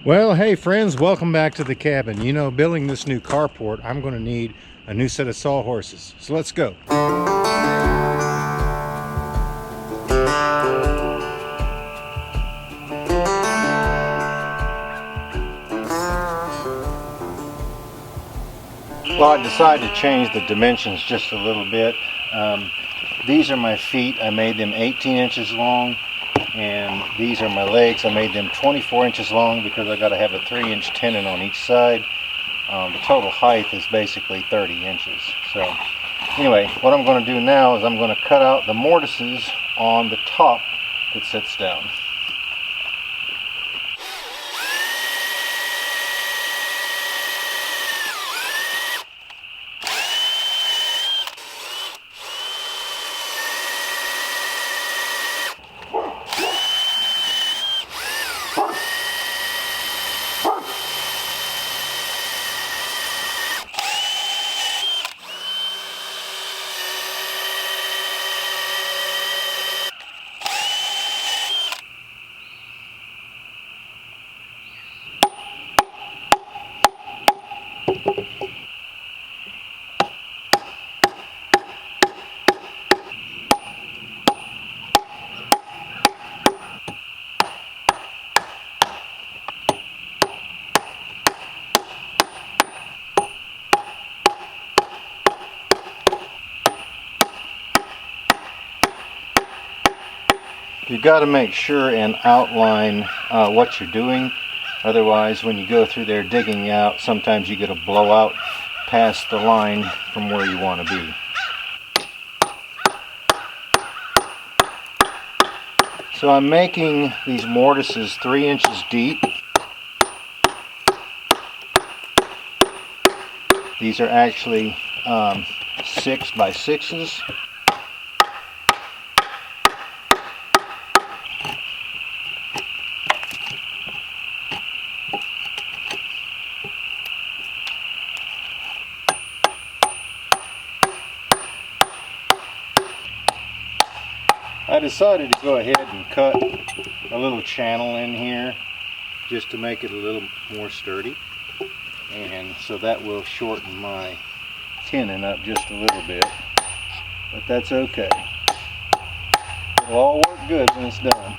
Well, hey friends, welcome back to the cabin. You know, building this new carport, I'm going to need a new set of sawhorses. So let's go. Well, I decided to change the dimensions just a little bit. These are my feet. I made them 18 inches long. And these are my legs. I made them 24 inches long because I got to have a 3-inch tenon on each side. The total height is basically 30 inches. So anyway, what I'm going to do now is I'm going to cut out the mortises on the top that sits down. You've got to make sure and outline what you're doing. Otherwise, when you go through there digging out, sometimes you get a blowout past the line from where you want to be. So I'm making these mortises 3 inches deep. These are actually 6 by 6s. I decided to go ahead and cut a little channel in here just to make it a little more sturdy, and so that will shorten my tenon up just a little bit, but that's okay. It'll all work good when it's done.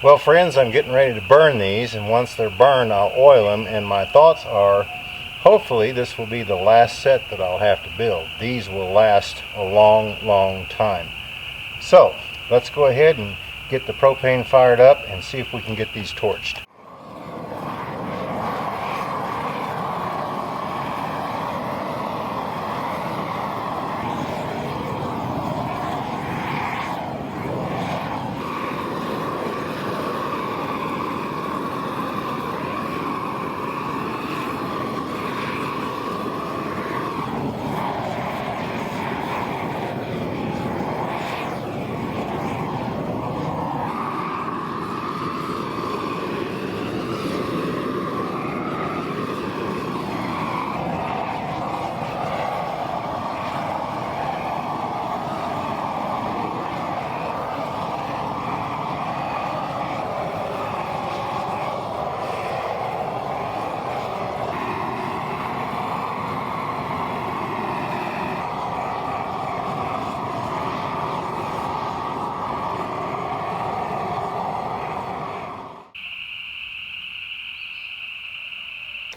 Well friends, I'm getting ready to burn these, and once they're burned I'll oil them, and my thoughts are hopefully this will be the last set that I'll have to build. These will last a long time. So let's go ahead and get the propane fired up and see if we can get these torched.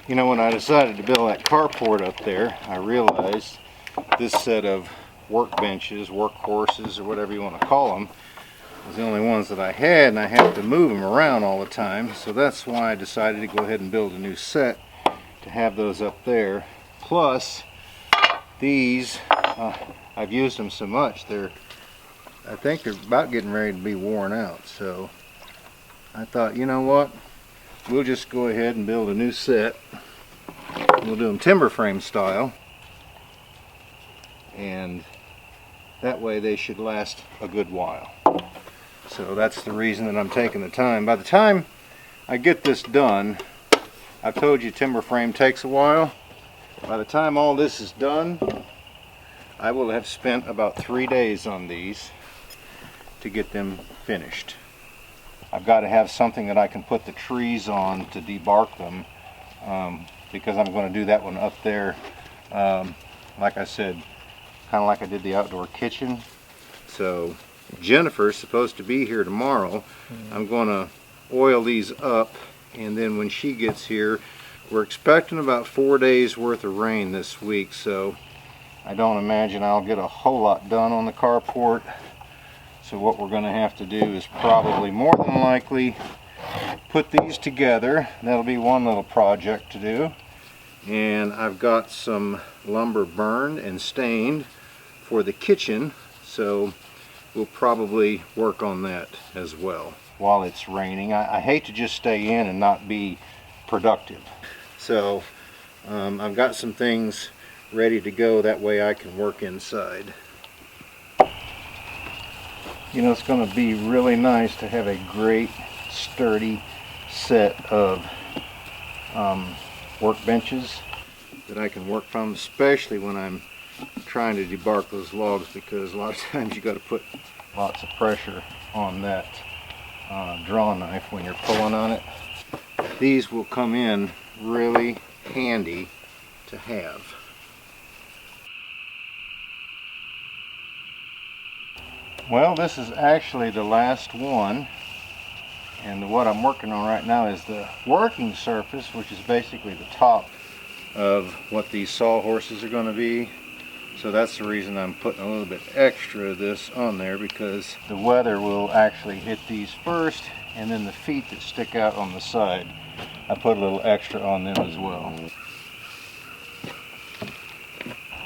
You know, when I decided to build that carport up there, I realized this set of workbenches, workhorses, or whatever you want to call them, was the only ones that I had, and I have to move them around all the time. So that's why I decided to go ahead and build a new set to have those up there. Plus, these, I've used them so much, I think they're about getting ready to be worn out. So I thought, you know what? We'll just go ahead and build a new set. We'll do them timber frame style, and that way they should last a good while. So that's the reason that I'm taking the time. By the time I get this done, I've told you timber frame takes a while. By the time all this is done, I will have spent about 3 days on these to get them finished. I've got to have something that I can put the trees on to debark them, because I'm going to do that one up there, like I said, kind of like I did the outdoor kitchen. So Jennifer's supposed to be here tomorrow. I'm going to oil these up, and then when she gets here, we're expecting about 4 days worth of rain this week, so I don't imagine I'll get a whole lot done on the carport. So what we're going to have to do is probably more than likely put these together. That'll be one little project to do. And I've got some lumber burned and stained for the kitchen, so we'll probably work on that as well while it's raining. I hate to just stay in and not be productive. So I've got some things ready to go, that way I can work inside. You know, it's going to be really nice to have a great sturdy set of workbenches that I can work from, especially when I'm trying to debark those logs, because a lot of times you got to put lots of pressure on that draw knife when you're pulling on it. These will come in really handy to have. Well, this is actually the last one, and what I'm working on right now is the working surface, which is basically the top of what these sawhorses are going to be. So that's the reason I'm putting a little bit extra of this on there, because the weather will actually hit these first, and then the feet that stick out on the side, I put a little extra on them as well.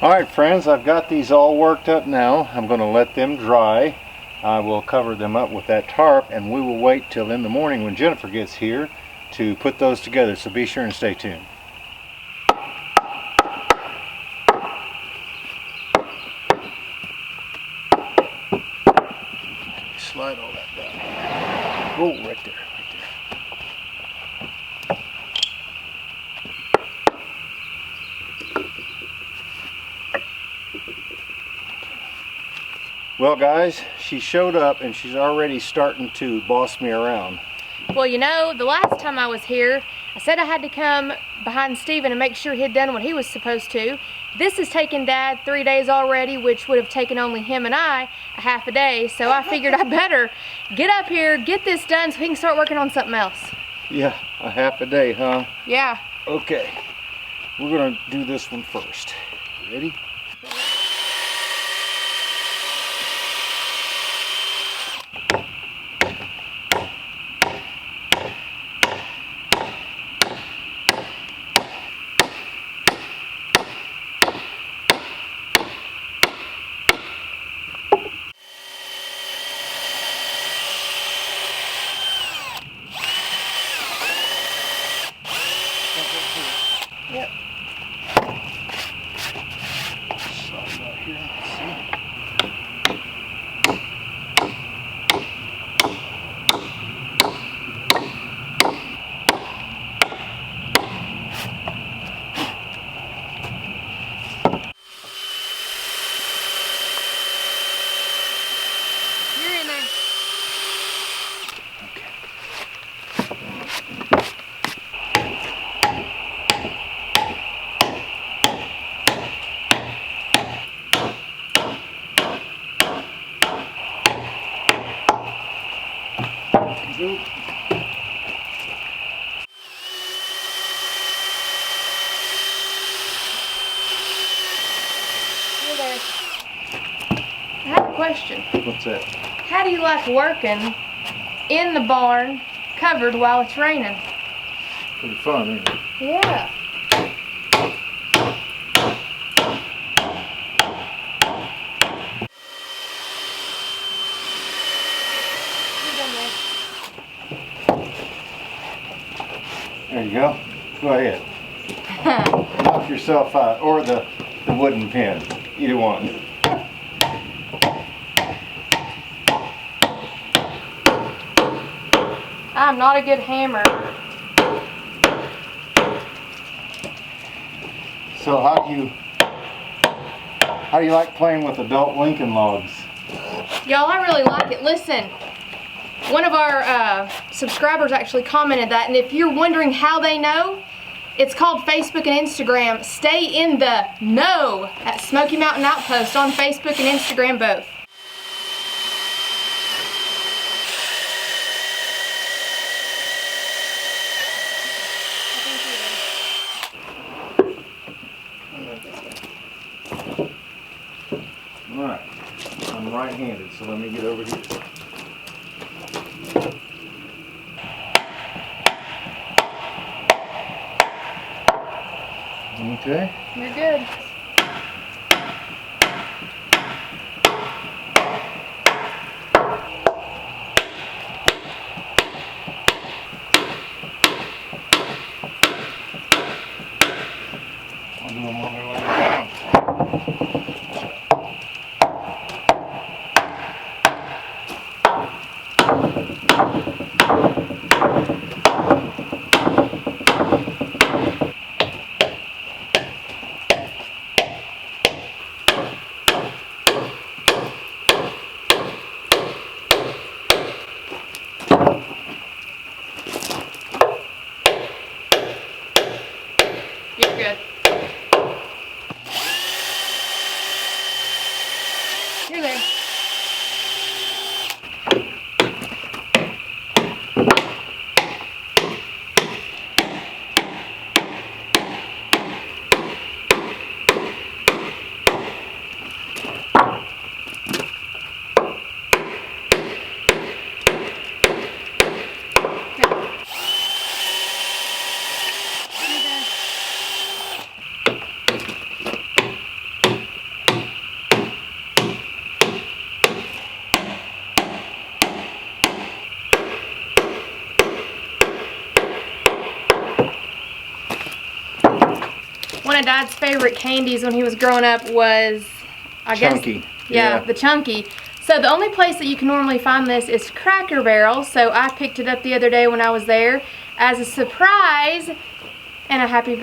Alright friends, I've got these all worked up now. I'm going to let them dry. I will cover them up with that tarp, and we will wait till in the morning when Jennifer gets here to put those together, so be sure and stay tuned. Slide all that down. Oh, right there. Well guys, she showed up and she's already starting to boss me around. Well, you know, the last time I was here, I said I had to come behind Steven and make sure he'd done what he was supposed to. This has taken Dad 3 days already, which would have taken only him and I a half a day. So I figured I better get up here, get this done so he can start working on something else. Yeah, a half a day, huh? Yeah. Okay, we're gonna do this one first. Ready? Yep. Slide out here, let's see. You're in there. Okay. Go. You're there. I have a question. What's that? How do you like working in the barn covered while it's raining? Pretty fun, isn't it? Yeah. There you go. Go ahead. Knock yourself out, or the wooden pin. Either one. I'm not a good hammer. So how do you like playing with adult Lincoln logs? Y'all, I really like it. Listen, one of our subscribers actually commented that, and if you're wondering how they know, it's called Facebook and Instagram. Stay in the know at Smoky Mountain Outpost on Facebook and Instagram both. Alright, I'm right-handed, so let me get over here. Okay. You're good. I'll do them while they're laying down. You're good. You're there. One of Dad's favorite candies when he was growing up was, I Chunky. guess, yeah, the Chunky. So the only place that you can normally find this is Cracker Barrel. So I picked it up the other day when I was there as a surprise, and a happy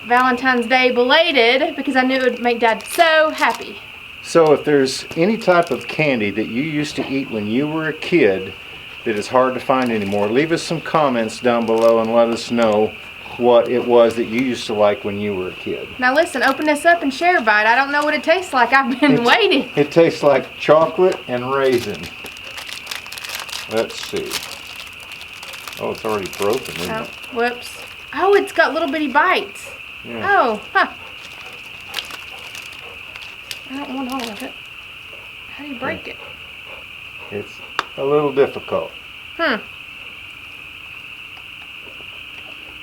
Valentine's Day belated, because I knew it would make Dad so happy. So if there's any type of candy that you used to eat when you were a kid that is hard to find anymore, leave us some comments down below and let us know what it was that you used to like when you were a kid. Now listen, open this up and share a bite. I don't know what it tastes like. I've been waiting. It tastes like chocolate and raisin. Let's see. Oh, it's already broken, isn't it? Whoops. Oh, it's got little bitty bites. Yeah. Oh, huh. I don't want all of it. How do you break it? It's a little difficult.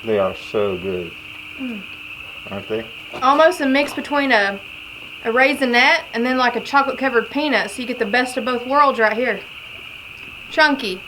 They are so good. Aren't they? Almost a mix between a raisinette and then like a chocolate covered peanut, so you get the best of both worlds right here. Chunky.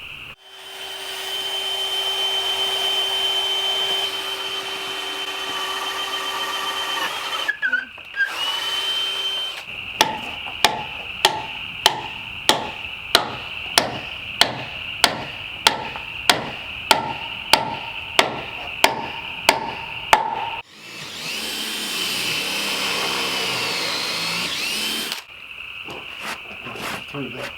Through that.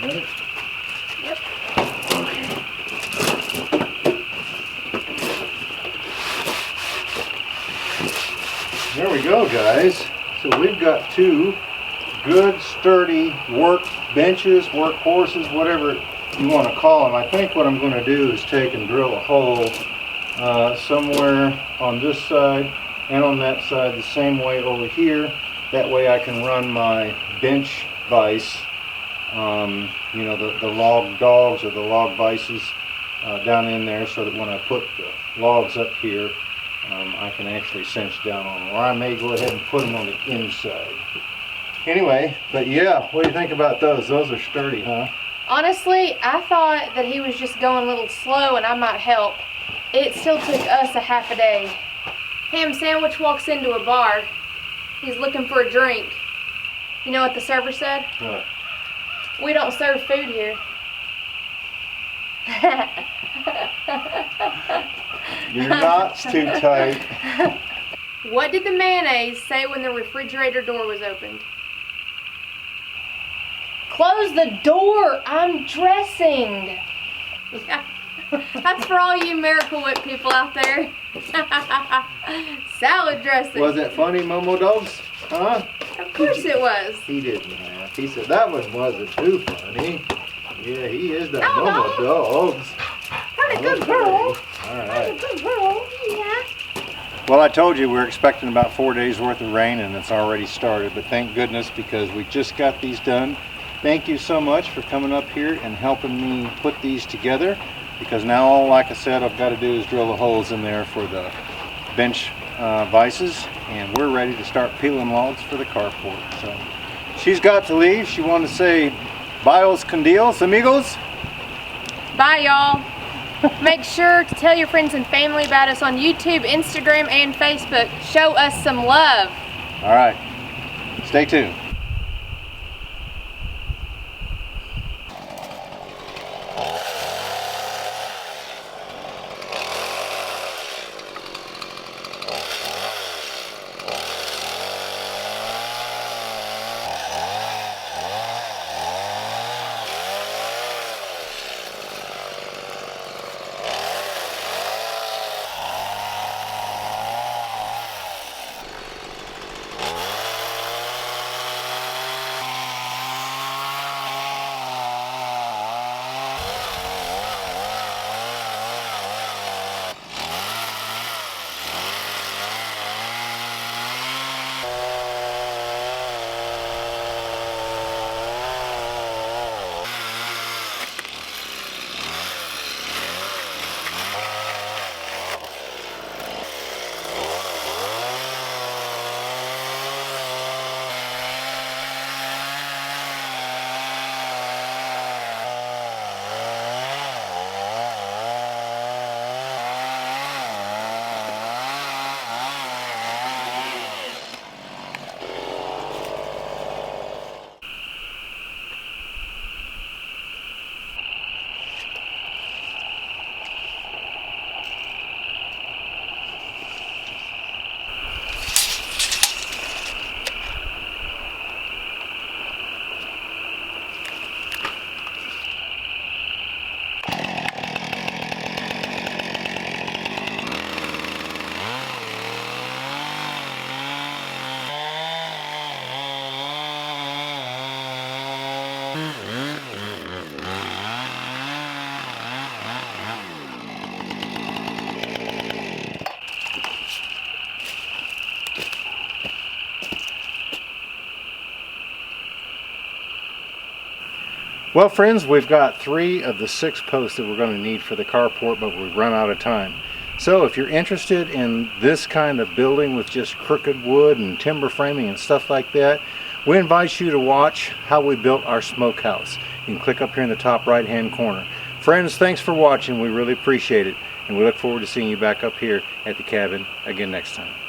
You're in. There we go, guys. So we've got two good, sturdy work benches, work horses, whatever you want to call them. I think what I'm going to do is take and drill a hole somewhere on this side and on that side the same way over here. That way I can run my bench vise, you know, the log dogs or the log vices down in there, so that when I put the logs up here, I can actually cinch down on them, or I may go ahead and put them on the inside. Anyway, but yeah, what do you think about those? Those are sturdy, huh? Honestly, I thought that he was just going a little slow and I might help. It still took us a half a day. Ham Sandwich walks into a bar. He's looking for a drink. You know what the server said? What? We don't serve food here. Your knot's too tight. What did the mayonnaise say when the refrigerator door was opened? Close the door! I'm dressing! Yeah. That's for all you Miracle Whip people out there. Salad dressing. Was that funny, Momo Dogs? Huh? Of course it was. He didn't laugh. He said that one wasn't too funny. Yeah, he is that No, Momo Dogs. Pretty good girl. All right. Pretty good girl. Yeah. Well, I told you we're expecting about 4 days worth of rain, and it's already started, but thank goodness, because we just got these done. Thank you so much for coming up here and helping me put these together, because now all, like I said, I've got to do is drill the holes in there for the bench vices, and we're ready to start peeling logs for the carport. So she's got to leave. She wanted to say bios con Dios, amigos. Bye, y'all. Make sure to tell your friends and family about us on YouTube, Instagram, and Facebook. Show us some love. All right. Stay tuned. Well, friends, we've got 3 of the 6 posts that we're going to need for the carport, but we've run out of time. So if you're interested in this kind of building with just crooked wood and timber framing and stuff like that, we invite you to watch how we built our smokehouse. You can click up here in the top right hand corner. Friends, thanks for watching. We really appreciate it, and we look forward to seeing you back up here at the cabin again next time.